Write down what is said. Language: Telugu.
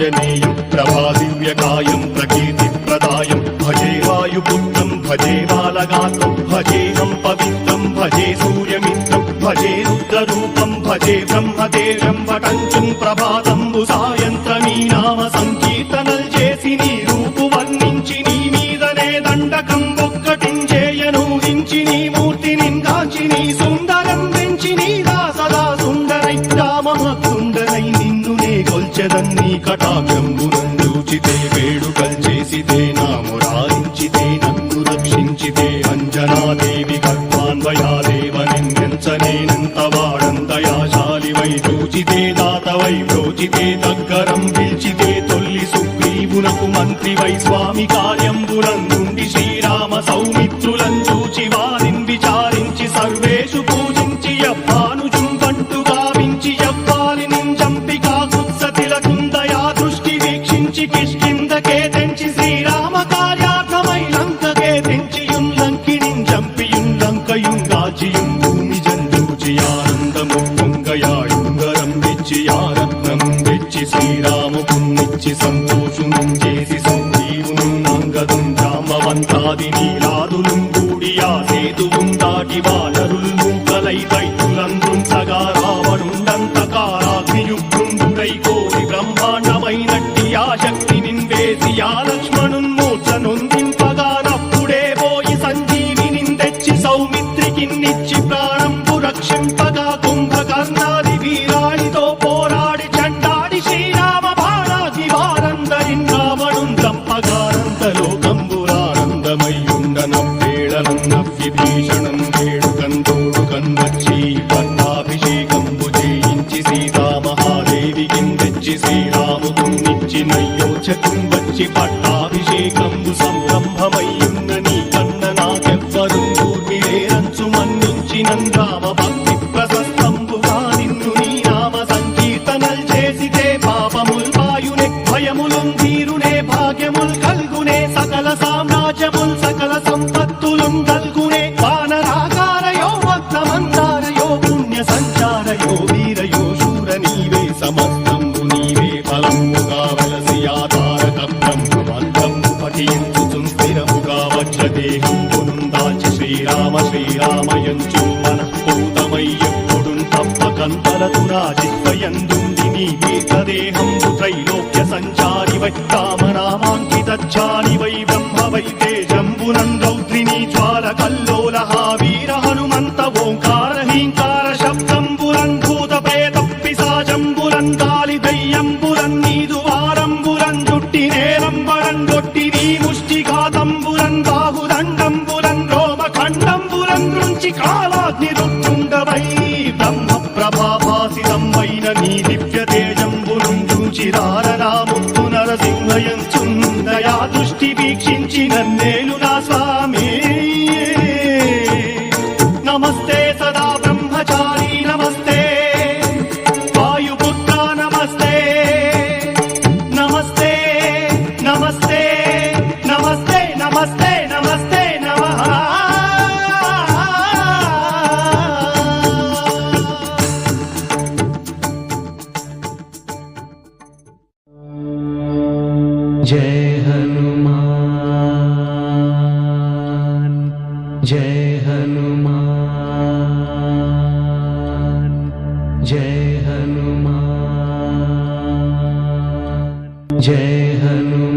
आञ्जनेयं प्रभादिव्यकायं प्रकीर्तिप्रदायं भजे वायुपुत्रं भजे बालगात्रं भजेऽहं पवित्रं भजे सूर्यमित्रं भजे रुद्ररूपं भजे ब्रह्मदेवं पठञ्चुं ప్రభాతంబు సాయంత్రమీ నామ సంకీర్తనల్ చేసి నీ రూపు వర్ణించి నీ మీదనే దండకం ఒక్కటించేయను హించి నీ మూర్తి నిందాచి నీ సుందరం పెంచి నీ దాసదా సుందరై రామభక్తుండనై నిన్ను నే గొల్చెదన్ని కటాక్షంబునందూచితే వేడుకల్ చేసితే నామురాయించితే నన్ను రక్షించితే అంజనాదేవి గర్భాన్వయాదేవ నిన్నెంచనేనంత వాడందయాశాలివై చూచితే దాతవై ప్రోచితే దగ్గరం పిలిచితే తొల్లి సుగ్రీవునకు మంత్రివై స్వామి కార్యంబులందుండి శ్రీరామ సౌమిత్రులం చూచి వారిని విచారించి సర్వేషు పూజించి యవ్వాను చుంపంటు గావించి యవ్వాలి నింజంపి కాకుత్సతిలకుందయా దృష్టి వీక్షించి కిష్కిందకే తెంచి శ్రీరామ కార్యార్థమై లంకకే తెంచియుం లంకిణింజంపియుం లంకయుంగాచియుం భూమి జంజూచి ఆనందము పొంగయాయుంగరం విచ్చి ఆరత్నం వెచ్చి శ్రీరాముకున్నిచ్చి సంతోషునం చేసి సుగ్రీవును నంగదుం జామవంతాది నీలాదులుం కూడి ఆ సేతువుం దాటి వానరులు మూకలై దైత్యులందుంచగా రావణుండంతకారాగ్నియుగ్రుండుడై కోరి బ్రహ్మాండమైనట్టి ఆ శక్తి నిందేసి ఆ లక్ష్మణున్ మూర్ఛ నొందింపగానప్పుడే పోయి సంజీవిని తెచ్చి సౌమిత్రికిన్నిచ్చి ప్రాణంపు రక్షింపగా కుంభకర్ణాది వీరాడితో పోరాడి చండాడి శ్రీరామ బాణాది వారందరిన్ రావణున్ చంపగానంతలోకంబురానందమయ్యుండనవ్వేళనన్నవ్విభీషణం వేడుకందోడు కన్వచ్చి పట్టాభిషేకంబు చేయించి సీతామహాదేవికిన్ తెచ్చి శ్రీరాముకున్నిచ్చి నయ్యోచకుం వచ్చి పట్టాభిషేకంబు సంరంభమయ్యున్న నీ కన్న నాకెవ్వరు ఊర్మిలేరంచు మన్నించినం రామ భక్తి ప్రశస్తంబుగా నిన్ను నీ నామ సంకీర్తనల్ చేసితే పాపముల్ వాయునే భయములుం తీరునే భాగ్యముల్ కల్గునే సకల సామ్రాజ్యముల్ సకల సంపత్తులుం కల్గునే వానరాకారయో వక్రమందారయో పుణ్య సంచారయో వీరయో శూర నీవే సమస్తంబు నీవే ఫలముగా వలసి ఆధారక బ్రహ్మమంత్రము పఠించుచుం స్థిరముగా వజ్రదేహంబును దాచి శ్రీరామ శ్రీరామయంచు మనఃపూతమై ఎప్పుడుం తప్పకంతలతు నా చిత్తయందుండి నీ దీర్ఘదేహంబు త్రైలోక్య సంచారివై రామనామాంకితచ్చానివై బ్రహ్మవై తేజంబునం రౌద్రిణీ జ్వాల కల్లోలహ వీర హనుమంత ఓంకార హీంకార శబ్దంబురం భూత ప్రేత పిశాచంబురం గాలి దయ్యంబురం నీదు వారంబురం జుట్టి నేరంబరం గొట్టి నీ ముష్టిఘాతంబురం బాహుదండంబురం రోమఖండంబురం నుంచి కాలాగ్ని రుత్తుండవై బ్రహ్మ ప్రభాభాసితమైన నీ దివ్య తేజంబును చూచిరారరాముత్తు నరసింహయంచుందయా దృష్టి వీక్షించి నన్నేలు నా స్వామి నమస్తే సదా బ్రహ్మచారి నమస్తే వాయుపుత్ర నమస్తే నమస్తే నమస్తే నమస్తే నమస్తే నమస్తే నమః जय हनुमान जय हनुमान जय हनुमान जय हनुमान।